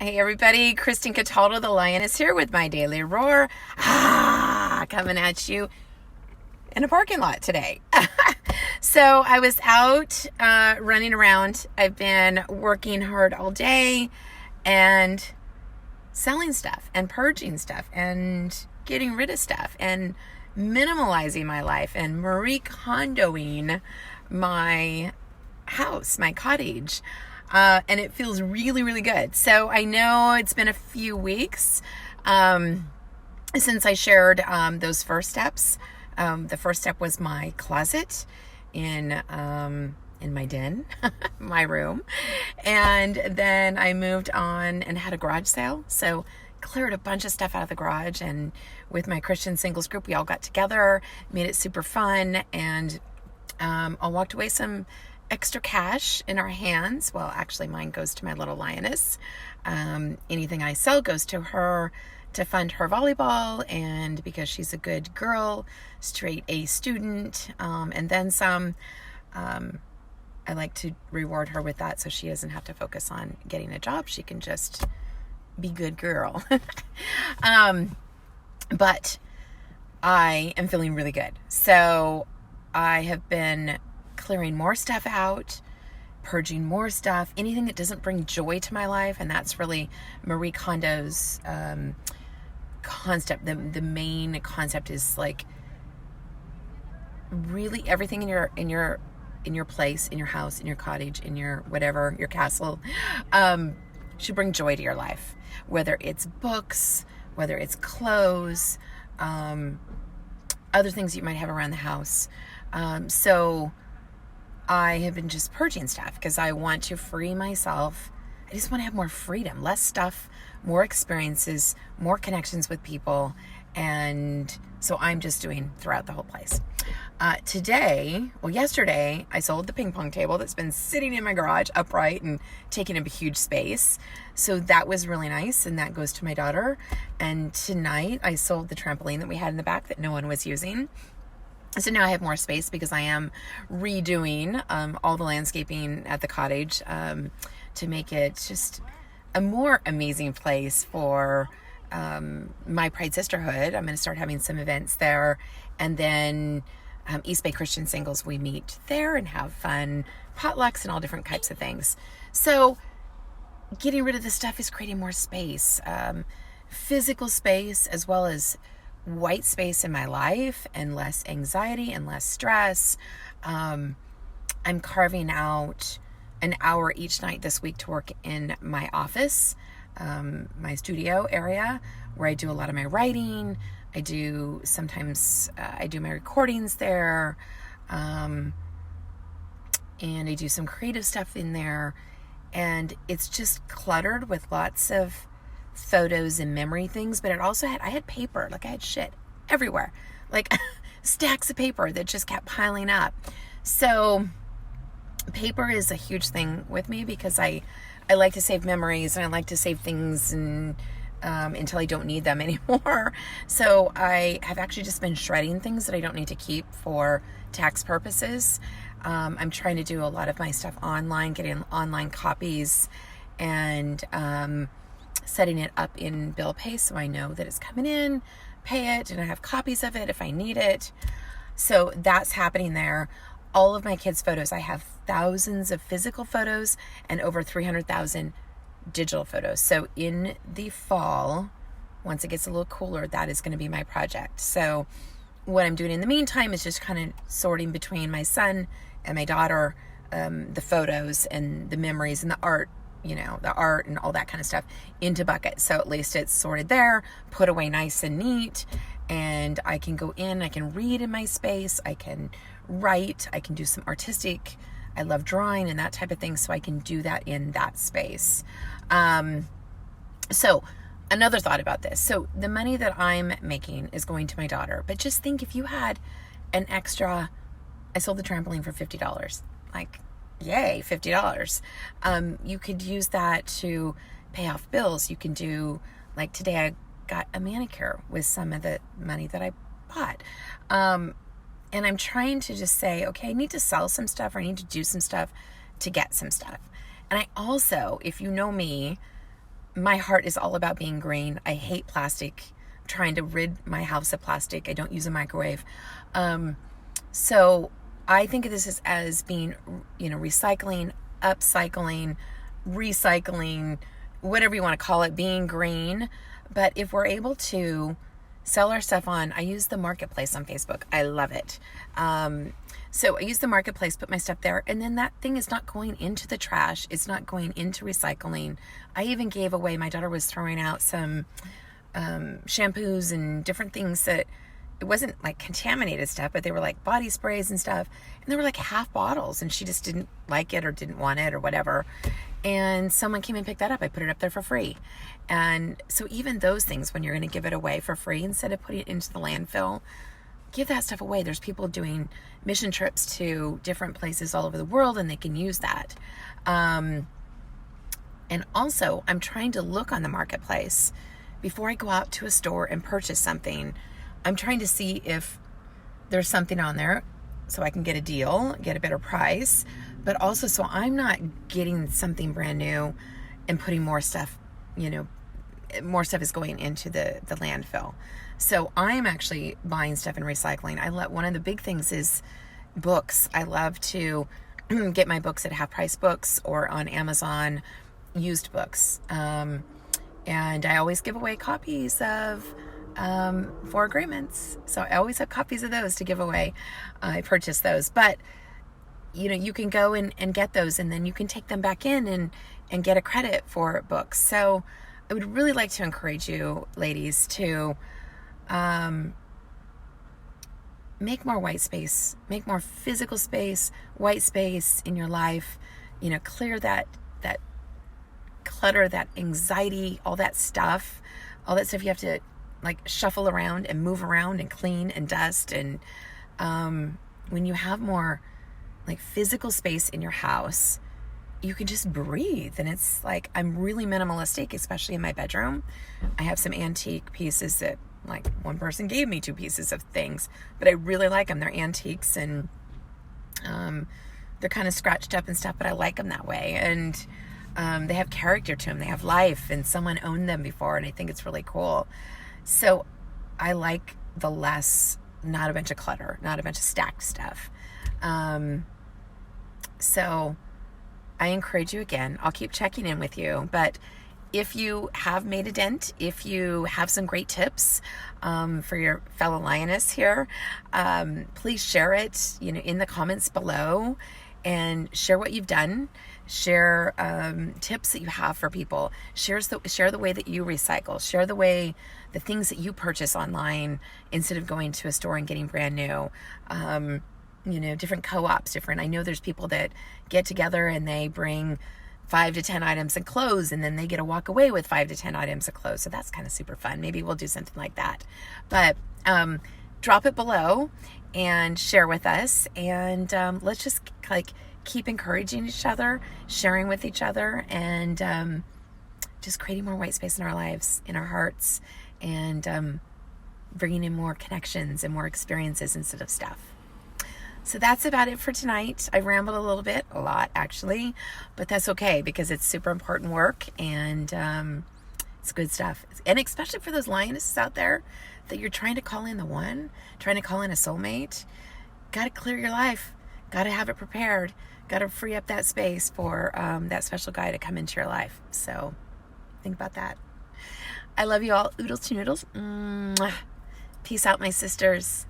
Hey everybody, Kristen Cataldo, the Lioness here with my daily roar. Coming at you in a parking lot today. So I was out running around. I've been working hard all day and selling stuff and purging stuff and getting rid of stuff and minimalizing my life and Marie Kondo-ing my house, my cottage. And it feels really, really good. So I know it's been a few weeks since I shared those first steps. The first step was my closet in my den, my room. And then I moved on and had a garage sale. So cleared a bunch of stuff out of the garage. And with my Christian singles group, we all got together, made it super fun. And I walked away some extra cash in our hands. Well, actually mine goes to my little lioness. Anything I sell goes to her to fund her volleyball, and because she's a good girl, straight A student, and then some. I like to reward her with that so she doesn't have to focus on getting a job. She can just be good girl. But I am feeling really good. So I have been clearing more stuff out, purging more stuff, anything that doesn't bring joy to my life. And that's really Marie Kondo's concept. The main concept is like really everything in your place, in your house, in your cottage, in your whatever, your castle, should bring joy to your life. Whether it's books, whether it's clothes, other things you might have around the house. So I have been just purging stuff because I want to free myself. I just want to have more freedom, less stuff, more experiences, more connections with people. And so I'm just doing throughout the whole place. Yesterday, I sold the ping pong table that's been sitting in my garage upright and taking up a huge space. So that was really nice. And that goes to my daughter. And tonight I sold the trampoline that we had in the back that no one was using. So now I have more space because I am redoing all the landscaping at the cottage to make it just a more amazing place for my Pride Sisterhood. I'm going to start having some events there. And then East Bay Christian Singles, we meet there and have fun potlucks and all different types of things. So getting rid of this stuff is creating more space, physical space, as well as white space in my life and less anxiety and less stress. I'm carving out an hour each night this week to work in my office, my studio area, where I do a lot of my writing. I do my recordings there. And I do some creative stuff in there. And it's just cluttered with lots of photos and memory things, but I had paper, like I had shit everywhere, like stacks of paper that just kept piling up. So paper is a huge thing with me because I like to save memories and I like to save things and until I don't need them anymore. So I have actually just been shredding things that I don't need to keep for tax purposes. I'm trying to do a lot of my stuff online, getting online copies and setting it up in bill pay so I know that it's coming in, pay it, and I have copies of it if I need it. So that's happening there. All of my kids' photos, I have thousands of physical photos and over 300,000 digital photos. So in the fall, once it gets a little cooler, that is going to be my project. So what I'm doing in the meantime is just kind of sorting between my son and my daughter, the photos and the memories and the art and all that kind of stuff into buckets. So at least it's sorted there, put away nice and neat, and I can go in, I can read in my space, I can write, I can do some artistic, I love drawing and that type of thing, so I can do that in that space. So another thought about this. So the money that I'm making is going to my daughter, but just think if you had an extra, I sold the trampoline for $50, like, yay, $50. You could use that to pay off bills. You can do, like today I got a manicure with some of the money that I bought. And I'm trying to just say, okay, I need to sell some stuff or I need to do some stuff to get some stuff. And I also, if you know me, my heart is all about being green. I hate plastic. I'm trying to rid my house of plastic. I don't use a microwave. So I think of this as being, recycling, upcycling, recycling, whatever you want to call it, being green. But if we're able to sell our stuff I use the marketplace on Facebook. I love it. So I use the marketplace, put my stuff there, and then that thing is not going into the trash. It's not going into recycling. I even gave away, my daughter was throwing out some shampoos and different things that it wasn't like contaminated stuff, but they were like body sprays and stuff. And they were like half bottles, and she just didn't like it or didn't want it or whatever. And someone came and picked that up. I put it up there for free. And so even those things, when you're going to give it away for free, instead of putting it into the landfill, give that stuff away. There's people doing mission trips to different places all over the world, and they can use that. And also, I'm trying to look on the marketplace before I go out to a store and purchase something. I'm trying to see if there's something on there so I can get a deal, get a better price, but also so I'm not getting something brand new and putting more stuff, more stuff is going into the landfill. So I'm actually buying stuff and recycling. One of the big things is books. I love to get my books at Half Price Books or on Amazon, used books. And I always give away copies of Four Agreements. So I always have copies of those to give away. I purchase those. But, you can go and get those, and then you can take them back in and get a credit for books. So I would really like to encourage you, ladies, to make more white space, make more physical space, white space in your life, clear that clutter, that anxiety, all that stuff you have to like shuffle around and move around and clean and dust. And when you have more like physical space in your house, you can just breathe. And it's like, I'm really minimalistic, especially in my bedroom. I have some antique pieces that, like, one person gave me 2 pieces of things, but I really like them. They're antiques, and they're kind of scratched up and stuff, but I like them that way. And they have character to them. They have life, and someone owned them before, and I think it's really cool. So I like the less, not a bunch of clutter, not a bunch of stacked stuff. So I encourage you again. I'll keep checking in with you, but if you have made a dent, if you have some great tips for your fellow lioness here, please share it, in the comments below, and share what you've done. Share tips that you have for people. Share the way that you recycle. Share the things that you purchase online instead of going to a store and getting brand new. Different co-ops, I know there's people that get together and they bring 5 to 10 items of clothes, and then they get to walk away with 5 to 10 items of clothes. So that's kind of super fun. Maybe we'll do something like that. But drop it below and share with us. And let's just keep encouraging each other, sharing with each other, and just creating more white space in our lives, in our hearts, and bringing in more connections and more experiences instead of stuff. So that's about it for tonight. I rambled a lot actually, but that's okay because it's super important work, and it's good stuff. And especially for those lionesses out there that you're trying to call in the one, trying to call in a soulmate, got to clear your life, got to have it prepared, got to free up that space for that special guy to come into your life. So think about that. I love you all. Oodles to noodles. Mwah. Peace out, my sisters.